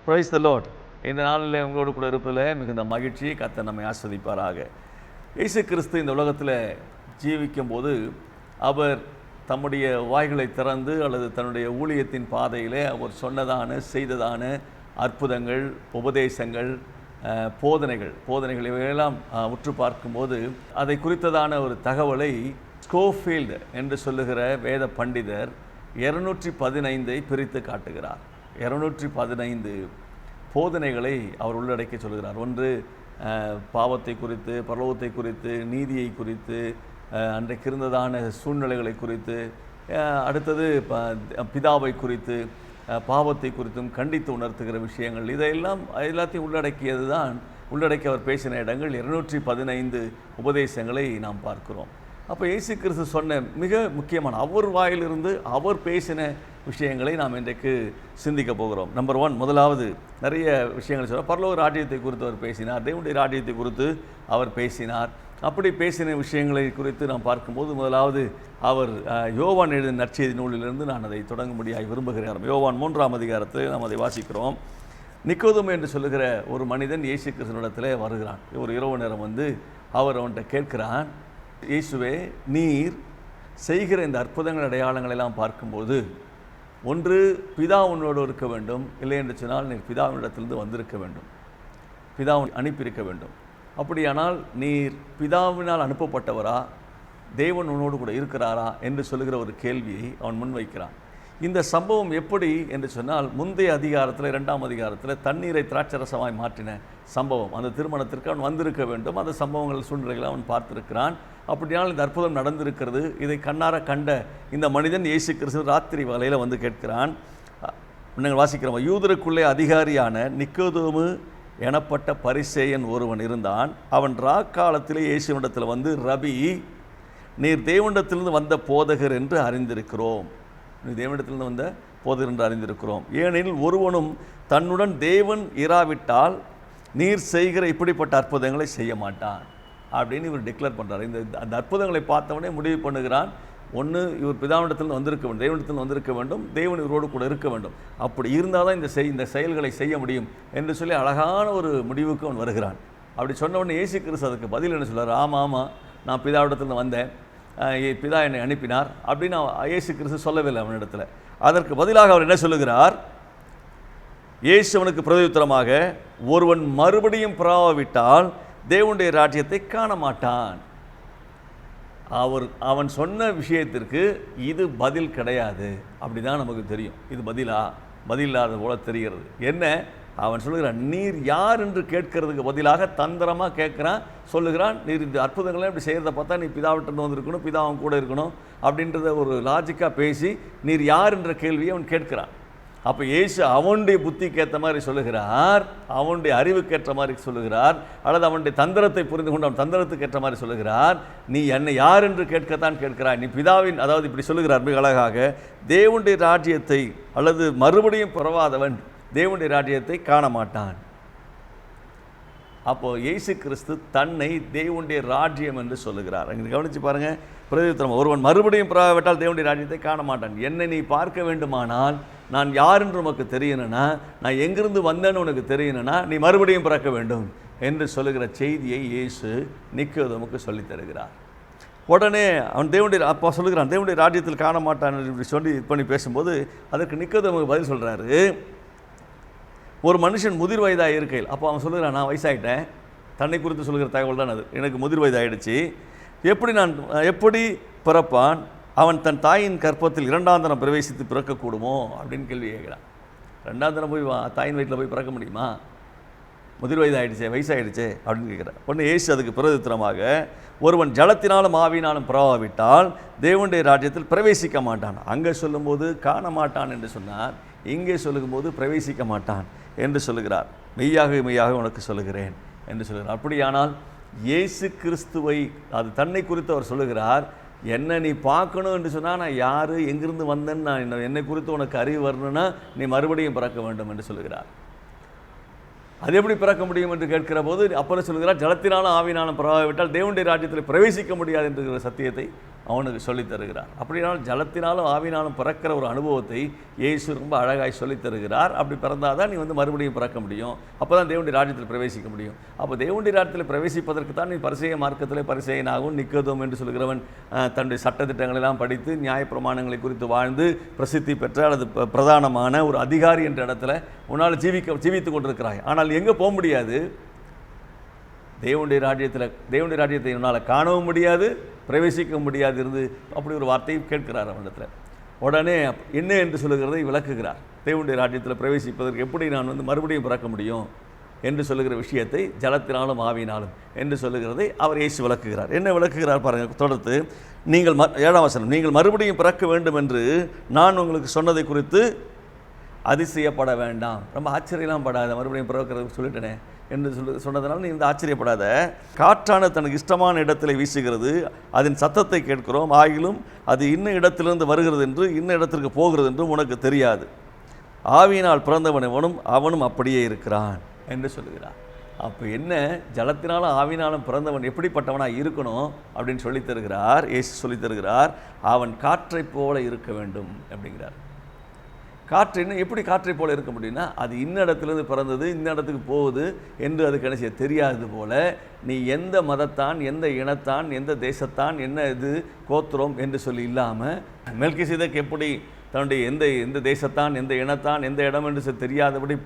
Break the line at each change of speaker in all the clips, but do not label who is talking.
Praise the Lord. இந்த நாளில் உங்களோடு கூட இருப்பதில் மிகுந்த மகிழ்ச்சி. கர்த்தர் நம்மை ஆஸ்வதிப்பாராக. இயேசு கிறிஸ்து இந்த உலகத்தில் ஜீவிக்கும் போது அவர் தம்முடைய வாய்களை திறந்து அல்லது தன்னுடைய ஊழியத்தின் பாதையிலே அவர் சொன்னதான செய்ததான அற்புதங்கள், உபதேசங்கள், போதனைகள் இவையெல்லாம் உற்று பார்க்கும்போது அதை குறித்ததான ஒரு தகவலை ஸ்கோஃபீல்டு என்று சொல்லுகிற வேத பண்டிதர் 215 பிரித்து காட்டுகிறார். 215 போதனைகளை அவர் உள்ளடக்கி சொல்கிறார். ஒன்று பாவத்தை குறித்து, பரலோகத்தை குறித்து, நீதியை குறித்து, அன்றைக்கு இருந்ததான சூழ்நிலைகளை குறித்து, அடுத்தது பிதாவை குறித்து, பாவத்தை குறித்தும் கண்டித்து உணர்த்துகிற விஷயங்கள், இதையெல்லாம் எல்லாத்தையும் உள்ளடக்கி அவர் பேசின இடங்கள் 215 உபதேசங்களை நாம் பார்க்கிறோம். அப்போ இயேசு கிறிஸ்து சொன்ன மிக முக்கியமான அவர் வாயிலிருந்து அவர் பேசின விஷயங்களை நாம் இன்றைக்கு சிந்திக்க போகிறோம். நம்பர் 1, முதலாவது நிறைய விஷயங்கள் சொல்கிறார். பரலோக ராஜ்யத்தை குறித்து அவர் பேசினார், தேவனுடைய ராஜ்யத்தை குறித்து அவர் பேசினார். அப்படி பேசின விஷயங்களை குறித்து நாம் பார்க்கும்போது முதலாவது அவர் யோவான் எழுதின நற்செய்தி நூலிலிருந்து நான் அதை தொடங்கும்படியாக விரும்புகிறேன். யோவான் 3ஆம் அதிகாரத்தில் நாம் அதை வாசிக்கிறோம். நிக்கோதேமு என்று சொல்லுகிற ஒரு மனிதன் இயேசு கிறிஸ்துவினிடத்தில் வருகிறான். ஒரு இரவு நேரம் வந்து அவர் அவன்கிட்ட கேட்கிறான், இயேசுவே, நீர் செய்கிற இந்த அற்புதங்கள் அடையாளங்கள் எல்லாம் பார்க்கும்போது ஒன்று பிதா உன்னோடு இருக்க வேண்டும், இல்லை என்று சொன்னால் நீர் பிதாவினிடத்திலிருந்து வந்திருக்க வேண்டும், பிதாவை அனுப்பியிருக்க வேண்டும். அப்படியானால் நீர் பிதாவினால் அனுப்பப்பட்டவரா, தேவன் உன்னோடு கூட இருக்கிறாரா என்று சொல்லுகிற ஒரு கேள்வியை அவன் முன்வைக்கிறான். இந்த சம்பவம் எப்படி என்று சொன்னால், முந்தைய அதிகாரத்தில் 2ஆம் அதிகாரத்தில் தண்ணீரை திராட்சரசமாய் மாற்றின சம்பவம், அந்த திருமணத்திற்கு அவன் வந்திருக்க வேண்டும். அந்த சம்பவங்கள், சூழ்நிலைகளை அவன் பார்த்திருக்கிறான். அப்படியானால் இந்த அற்புதம் நடந்திருக்கிறது. இதை கண்ணார கண்ட இந்த மனிதன் இயேசு கிறிஸ்து ராத்திரி வேளையில் வந்து கேட்கிறான். நீங்கள் வாசிக்கிறோம், யூதருக்குள்ளே அதிகாரியான நிக்கோதேமு எனப்பட்ட பரிசேயன் ஒருவன் இருந்தான். அவன் ராக்காலத்திலே இயேசுவிடத்தில் வந்து, ரபி, நீர் தேவனிடத்திலிருந்து வந்த போதகர் என்று அறிந்திருக்கிறோம். நீ தேவனிடத்திலிருந்து வந்த போதகர் என்று அறிந்திருக்கிறோம். ஏனெனில் ஒருவனும் தன்னுடன் தேவன் இராவிட்டால் நீர் செய்கிற இப்படிப்பட்ட அற்புதங்களை செய்ய மாட்டான் அப்படின்னு இவர் டிக்ளேர் பண்ணுறார். அந்த அற்புதங்களை பார்த்தவனே முடிவு பண்ணுகிறான், ஒன்று இவர் பிதாவிடத்தில் வந்திருக்க வேண்டும், தேவனிடத்தில் வந்திருக்க வேண்டும், தேவன் இவரோடு கூட இருக்க வேண்டும். அப்படி இருந்தால் தான் இந்த செயல்களை செய்ய முடியும் என்று சொல்லி அழகான ஒரு முடிவுக்கு அவன் வருகிறான். அப்படி சொன்னவொடனே இயேசு கிறிஸ்து அதுக்கு பதில் என்ன சொல்கிறார்? ஆமாம், நான் பிதாவிடத்தில் வந்தேன், பிதா என்னை அனுப்பினார் அப்படின்னு இயேசு கிறிஸ்து சொல்லவில்லை அவனிடத்தில். அதற்கு பதிலாக அவர் என்ன சொல்லுகிறார்? இயேசு அவனுக்கு பிரதியுத்தரமாக, ஒருவன் மறுபடியும் பிறவாவிட்டால் தேவனுடைய ராஜ்யத்தை காண மாட்டான். அவன் சொன்ன விஷயத்திற்கு இது பதில் கிடையாது. அப்படி தான் நமக்கு தெரியும். இது பதில் இல்லாத போல தெரிகிறது. என்ன அவன் சொல்லுகிறான்? நீர் யார் என்று கேட்கறதுக்கு பதிலாக தந்திரமாக கேட்குறான், சொல்லுகிறான், நீர் இந்த அற்புதங்கள்லாம் இப்படி செய்கிறத பார்த்தா நீ பிதாவிட்டு வந்திருக்கணும், பிதாவும் கூட இருக்கணும் அப்படின்றத ஒரு லாஜிக்காக பேசி நீர் யார் என்ற கேள்வியை அவன் கேட்கிறான். அப்போ இயேசு அவனுடைய புத்திக்கு ஏற்ற மாதிரி சொல்லுகிறார், அவனுடைய அறிவுக்கேற்ற மாதிரி சொல்லுகிறார், அல்லது அவனுடைய தந்திரத்தை புரிந்து கொண்டு அவன் தந்திரத்துக்கு ஏற்ற மாதிரி சொல்லுகிறார். நீ என்னை யார் என்று கேட்கத்தான் கேட்கிறாய், நீ பிதாவின், அதாவது இப்படி சொல்லுகிறார் மிக அழகாக, தேவனுடைய ராஜ்யத்தை அல்லது மறுபடியும் பிறவாதவன் தேவனுடைய ராஜ்யத்தை காண மாட்டான். அப்போ இயேசு கிறிஸ்து தன்னை தேவனுடைய ராஜ்யம் என்று சொல்லுகிறார். அங்கே கவனித்து பாருங்கள், பிரதியுத்தரம், ஒருவன் மறுபடியும் பிறவாவிட்டால் தேவனுடைய ராஜ்யத்தை காண மாட்டான். என்னை நீ பார்க்க வேண்டுமானால், நான் யார் என்று உனக்கு தெரியணும்னா, நான் எங்கிருந்து வந்தேன்னு உனக்கு தெரியணும்னா, நீ மறுபடியும் பிறக்க வேண்டும் என்று சொல்லுகிற செய்தியை இயேசு நிக்கோதேமுக்கு சொல்லித் தருகிறார். உடனே அவன் அப்போ சொல்லுகிறான், தேவனுடைய ராஜ்யத்தில் காண மாட்டான் இப்படி சொல்லி இது பண்ணி பேசும்போது அதற்கு நிக்கோதேமுக்கு பதில் சொல்கிறாரு, ஒரு மனுஷன் முதிர் வயதாக இருக்கையில், அப்போ அவன் சொல்லுகிறான், நான் வயசாகிட்டேன், தன்னை குறித்து சொல்லுகிற தகவல் தான் அது, எனக்கு முதிர் வயதாகிடுச்சு, எப்படி பிறப்பான், அவன் தன் தாயின் கற்பத்தில் 2ஆம் தரம் பிரவேசித்து பிறக்கக்கூடுமோ அப்படின்னு கேள்வி கேட்குறான். 2ஆம் தரம் போய் தாயின் வயிற்றில் போய் பிறக்க முடியுமா? முதிர் வயசாகிடுச்சே அப்படின்னு கேட்குறான். ஒன்று இயேசு அதுக்கு பிரதித்திரமாக, ஒருவன் ஜலத்தினாலும் ஆவினாலும் பிறவாவிட்டால் தேவனுடைய ராஜ்யத்தில் பிரவேசிக்க மாட்டான். அங்கே சொல்லும்போது காண மாட்டான் என்று சொன்னார், இங்கே சொல்லும்போது பிரவேசிக்க மாட்டான் என்று சொல்லுகிறார். மெய்யாக உனக்கு சொல்லுகிறேன் என்று சொல்லுகிறார். அப்படியானால் இயேசு கிறிஸ்துவை, அது தன்னை குறித்து அவர் சொல்லுகிறார், என்னை நீ பார்க்கணும் என்று சொன்னால் நான் யார், எங்கிருந்து வந்தேன்னு நான் என்னை குறித்து உனக்கு அறிவு வரணும்னா நீ மறுபடியும் பிறக்க வேண்டும் என்று சொல்லுகிறார். அது எப்படி பிறக்க முடியும் என்று கேட்கிற போது அப்புறம் சொல்லுகிறார், ஜலத்தினாலும் ஆவினாலும் பிறவாவிட்டால் தேவனுடைய ராஜ்யத்தில் பிரவேசிக்க முடியாது என்கிற சத்தியத்தை அவனுக்கு சொல்லித் தருகிறார். அப்படினாலும் ஜலத்தினாலும் ஆவினாலும் பிறக்கிற ஒரு அனுபவத்தை இயேசு ரொம்ப அழகாய் சொல்லித் தருகிறார். அப்படி பிறந்தாதான் நீ மறுபடியும் பிறக்க முடியும். அப்போ தான் தேவனுடைய ராஜ்யத்தில் பிரவேசிக்க முடியும். அப்போ தேவனுடைய ராஜ்யத்தில் பிரவேசிப்பதற்கு தான் நீ பரிசேய மார்க்கத்தில் பரிசேயனாகவும் நிக்கதோம் என்று சொல்கிறவன் தன்னுடைய சட்டத்திட்டங்களெல்லாம் படித்து நியாயப்பிரமாணங்களை குறித்து வாழ்ந்து பிரசித்தி பெற்ற அல்லது பிரதானமான ஒரு அதிகாரி என்ற இடத்துல உன்னால் ஜீவித்து கொண்டிருக்கிறாய். ஆனால் எங்கே போக முடியாது? தேவனுடைய ராஜ்யத்தை உன்னால் காணவும் முடியாது, பிரவேசிக்க முடியாது இருந்து அப்படி ஒரு வார்த்தையை கேட்கிறார் அவனிடத்தில். உடனே என்ன என்று சொல்லுகிறதை விளக்குகிறார். தேவனுடைய ராஜ்யத்தில் பிரவேசிப்பதற்கு எப்படி நான் மறுபடியும் பிறக்க முடியும் என்று சொல்லுகிற விஷயத்தை ஜலத்தினாலும் ஆவினாலும் என்று சொல்லுகிறதை அவர் இயேசு விளக்குகிறார். என்ன விளக்குகிறார் பாருங்கள். தொடர்ந்து நீங்கள் 7ஆம் வசனம், நீங்கள் மறுபடியும் பிறக்க வேண்டும் என்று நான் உங்களுக்கு சொன்னதை குறித்து அதிசயப்பட வேண்டாம். ரொம்ப ஆச்சரியலாம் படாத, மறுபடியும் பிறக்கிறதுக்கு சொல்லிட்டேனே என்று சொன்னதுனால நீ ஆச்சரியப்படாத. காற்றான தனக்கு இஷ்டமான இடத்துல வீசுகிறது, அதன் சத்தத்தை கேட்கிறோம், ஆகிலும் அது இன்ன இடத்திலிருந்து வருகிறது என்று இன்ன இடத்திற்கு போகிறது என்றும் உனக்கு தெரியாது. ஆவியினால் பிறந்தவன் அவனும் அப்படியே இருக்கிறான் என்று சொல்லுகிறார். அப்போ என்ன, ஜலத்தினாலும் ஆவினாலும் பிறந்தவன் எப்படிப்பட்டவனாக இருக்கணும் அப்படின்னு சொல்லித் தருகிறார். இயேசு சொல்லித் தருகிறார், அவன் காற்றை போல இருக்க வேண்டும் அப்படிங்கிறார். காற்று என்ன, எப்படி காற்றை போல இருக்க முடியும்னா, அது இன்ன இடத்துலேருந்து பிறந்தது இன்ன இடத்துக்கு போகுது என்று அதுக்கு என்ன செய்ய தெரியாது போல, நீ எந்த மதத்தான், எந்த இனத்தான், எந்த தேசத்தான், என்ன இது கோத்திரம் என்று சொல்லி இல்லாமல், மெல்கிசேதேக்கு எப்படி தன்னுடைய எந்த தேசத்தான், எந்த இனத்தான், எந்த இடம் என்று தெரியாதபடி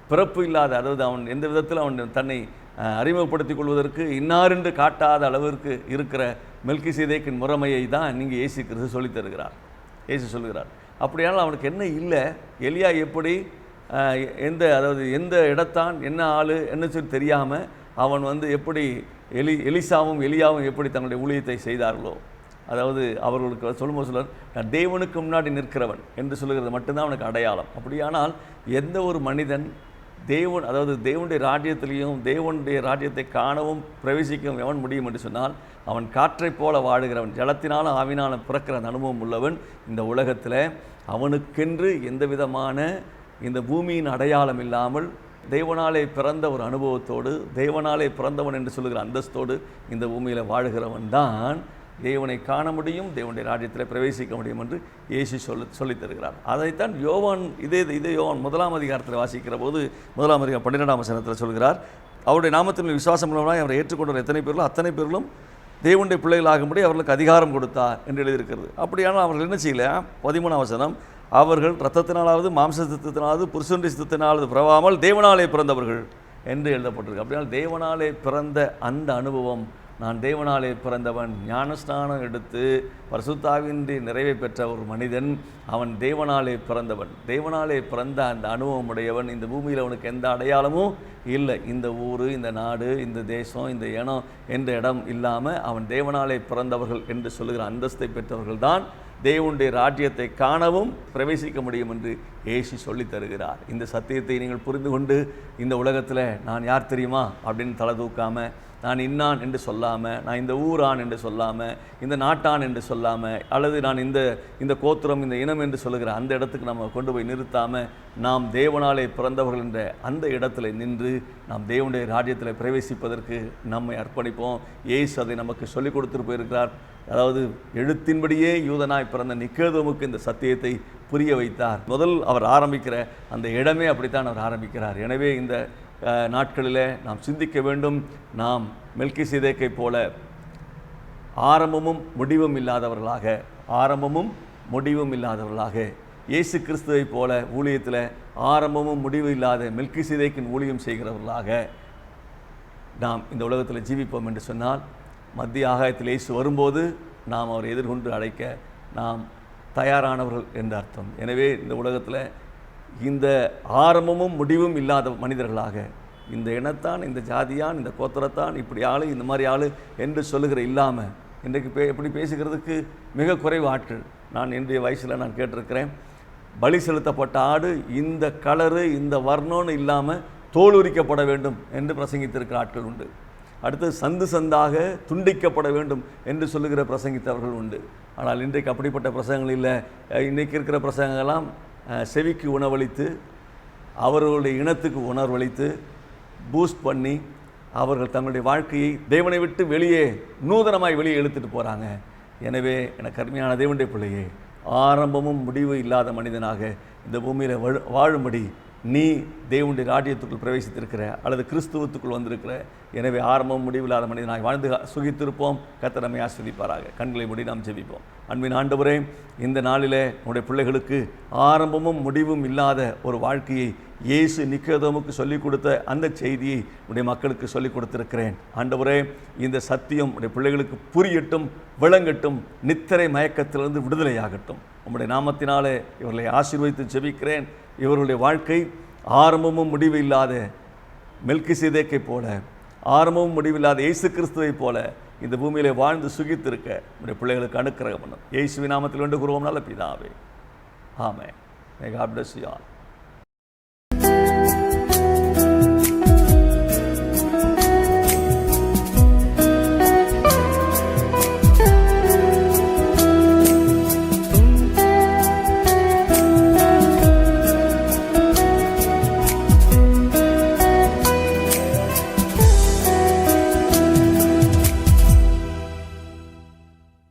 பிறப்பு இல்லாத, அதாவது அவன் எந்த விதத்தில் அவன் தன்னை அறிமுகப்படுத்திக் கொள்வதற்கு இன்னாரென்று காட்டாத அளவிற்கு இருக்கிற மெல்கிசேதேக்கின் முறைமையை தான் நீங்கள் இயேசு கிறிஸ்து சொல்லித் தருகிறார். இயேசு சொல்லுகிறார். அப்படியானால் அவனுக்கு என்ன இல்லை, எலியா எப்படி எந்த இடத்தான், என்ன ஆள் என்ன சொல்லி தெரியாமல் அவன் எப்படி எலிசாவும் எலியாவும் எப்படி தன்னுடைய ஊழியத்தை செய்தார்களோ, அதாவது அவர்களுக்கு சொல்லும்போது சொல்லுவார், நான் தேவனுக்கு முன்னாடி நிற்கிறவன் என்று சொல்லுகிறது மட்டும்தான் அவனுக்கு அடையாளம். அப்படியானால் எந்த ஒரு மனிதன் அதாவது தேவனுடைய ராஜ்யத்திலையும் தேவனுடைய ராஜ்யத்தை காணவும் பிரவேசிக்கவும் எவன் முடியும் என்று சொன்னால், அவன் காற்றை போல வாழுகிறவன், ஜலத்தினாலும் ஆவினாலும் பிறக்கிற அனுபவம் உள்ளவன். இந்த உலகத்தில் அவனுக்கென்று எந்த விதமான இந்த பூமியின் அடையாளம் இல்லாமல் தேவனாலே பிறந்த ஒரு அனுபவத்தோடு, தேவனாலே பிறந்தவன் என்று சொல்லுகிற அந்தஸ்தோடு இந்த பூமியில் வாழுகிறவன் தான் தேவனை காண முடியும், தேவனுடைய ராஜ்யத்தில் பிரவேசிக்க முடியும் என்று இயேசு சொல்லித் தருகிறார். அதைத்தான் யோவான் இதே யோவான் 1ஆம் அதிகாரத்தில் வாசிக்கிற போது 1ஆம் அதிகாரம் 12ஆம் வசனத்தில் சொல்கிறார், அவருடைய நாமத்தில் விசுவாசம் உள்ளவனாய் அவரை ஏற்றுக்கொண்ட எத்தனை பேர்களும் அத்தனை பேர்களும் தேவனுடைய பிள்ளைகளாகும்படி அவர்களுக்கு அதிகாரம் கொடுத்தார் என்று எழுதியிருக்கிறது. அப்படியானால் அவர்கள் என்ன செய்யல, 13ஆம் வசனம், அவர்கள் இரத்தத்தினாலாவது மாம்சத்தினாலாவது புருஷனுடைய சித்தத்தினாலாவது பிறவாமல் தேவனாலே பிறந்தவர்கள் என்று எழுதப்பட்டிருக்கு. அப்படினால் தேவனாலே பிறந்த அந்த அனுபவம், நான் தேவனாலே பிறந்தவன், ஞானஸ்நானம் எடுத்து பரிசுத்தாவினுடைய நிறைவை பெற்ற ஒரு மனிதன், அவன் தேவனாலே பிறந்தவன், தேவனாலே பிறந்த அந்த அனுபவம் உடையவன். இந்த பூமியில் அவனுக்கு எந்த அடையாளமும் இல்லை. இந்த ஊர், இந்த நாடு, இந்த தேசம், இந்த இனம் என்ற இடம் இல்லாமல் அவன் தேவனாலே பிறந்தவர்கள் என்று சொல்லுகிற அந்தஸ்தை பெற்றவர்கள் தான் தேவனுடைய ராஜ்யத்தை காணவும் பிரவேசிக்க முடியும் என்று இயேசு சொல்லித் தருகிறார். இந்த சத்தியத்தை நீங்கள் புரிந்து கொண்டு இந்த உலகத்தில் நான் யார் தெரியுமா அப்படின்னு தலை தூக்காமல், நான் இன்னான் என்று சொல்லாமல், நான் இந்த ஊரான் என்று சொல்லாமல், இந்த நாட்டான் என்று சொல்லாமல், அல்லது நான் இந்த கோத்திரம், இந்த இனம் என்று சொல்லுகிற அந்த இடத்துக்கு நம்ம கொண்டு போய் நிறுத்தாமல், நாம் தேவனாலே பிறந்தவர்கள் என்ற அந்த இடத்துல நின்று நாம் தேவனுடைய ராஜ்யத்தில் பிரவேசிப்பதற்கு நம்மை அர்ப்பணிப்போம். இயேசு அதை நமக்கு சொல்லிக் கொடுத்துட்டு போயிருக்கிறார். அதாவது எழுத்தின்படியே யூதனாய் பிறந்த நிக்கோதேமுக்கு இந்த சத்தியத்தை புரிய வைத்தார். முதல் அவர் ஆரம்பிக்கிற அந்த இடமே அப்படித்தான் அவர் ஆரம்பிக்கிறார். எனவே இந்த நாட்களில் நாம் சிந்திக்க வேண்டும். நாம் மெல்கிசேதேக்கை போல ஆரம்பமும் முடிவும் இல்லாதவர்களாக, இயேசு கிறிஸ்துவை போல ஊழியத்தில் ஆரம்பமும் முடிவு இல்லாத மெல்கிசேதேக்கின் ஊழியம் செய்கிறவர்களாக நாம் இந்த உலகத்தில் ஜீவிப்போம் என்று சொன்னால், மத்திய ஆகாயத்தில் இயேசு வரும்போது நாம் அவரை எதிர்கொண்டு அழைக்க நாம் தயாரானவர்கள் என்று அர்த்தம். எனவே இந்த உலகத்தில் இந்த ஆரம்பமும் முடிவும் இல்லாத மனிதர்களாக, இந்த இனத்தான், இந்த ஜாதியான், இந்த கோத்திரத்தான், இப்படி ஆள், இந்த மாதிரி ஆள் என்று சொல்லுகிற இல்லாமல், இன்றைக்கு எப்படி பேசுகிறதுக்கு மிக குறைவு ஆட்கள். நான் என்னுடைய வயசில் நான் கேட்டிருக்கிறேன், பலி செலுத்தப்பட்ட ஆடு இந்த கலரு இந்த வர்ணம்னு இல்லாமல் தோல் உரிக்கப்பட வேண்டும் என்று பிரசங்கித்திருக்கிற ஆட்கள் உண்டு. அடுத்து சந்தாக துண்டிக்கப்பட வேண்டும் என்று சொல்லுகிற பிரசங்கித்தவர்கள் உண்டு. ஆனால் இன்றைக்கு அப்படிப்பட்ட பிரசங்கங்கள் இல்லை. இன்றைக்கு இருக்கிற பிரசங்கங்கள்லாம் செவிக்கு உணவளித்து, அவர்களுடைய இனத்துக்கு உணர்வளித்து, பூஸ்ட் பண்ணி, அவர்கள் தங்களுடைய வாழ்க்கையை தேவனை விட்டு வெளியே நூதனமாய் வெளியே இழுத்துட்டு போகிறாங்க. எனவே எனக்கு அருமையான தேவனுடைய பிள்ளையே, ஆரம்பமும் முடிவு இல்லாத மனிதனாக இந்த பூமியில் வாழும்படி நீ தேவனுடைய ராஜ்யத்துக்குள் பிரவேசித்திருக்கிற அல்லது கிறிஸ்துவத்துக்குள் வந்திருக்கிற. எனவே ஆரம்பமும் முடிவில்லாத மனிதனாக வாழ்ந்து சுகித்திருப்போம். கர்த்தர் நம்மை ஆசீர்வதிப்பாராக. கண்களை மூடி நாம் ஜெபிப்போம். அன்பின் ஆண்டவரே, இந்த நாளிலே உங்களுடைய பிள்ளைகளுக்கு ஆரம்பமும் முடிவும் இல்லாத ஒரு வாழ்க்கையை இயேசு நிக்கோதேமுக்கு சொல்லிக் கொடுத்த அந்த செய்தியை உடைய மக்களுக்கு சொல்லிக் கொடுத்திருக்கிறேன். ஆண்டவரே, இந்த சத்தியம் உடைய பிள்ளைகளுக்கு புரியட்டும், விளங்கட்டும், நித்திரை மயக்கத்திலிருந்து விடுதலையாகட்டும். உம்முடைய நாமத்தினாலே இவர்களை ஆசீர்வதித்து ஜெபிக்கிறேன். இவர்களுடைய வாழ்க்கை ஆரம்பமும் முடிவு இல்லாத மெல்கிசேதேக்கை போல, ஆரம்பமும் முடிவில்லாத இயேசு கிறிஸ்துவை போல இந்த பூமியிலே வாழ்ந்து சுகித்திருக்க உடைய பிள்ளைகளுக்கு அனுக்கிரகம் பண்ணும். இயேசுவின் நாமத்தில் வேண்டுகிறோம் நல்ல பிதாவே. ஆமென். May God bless you all.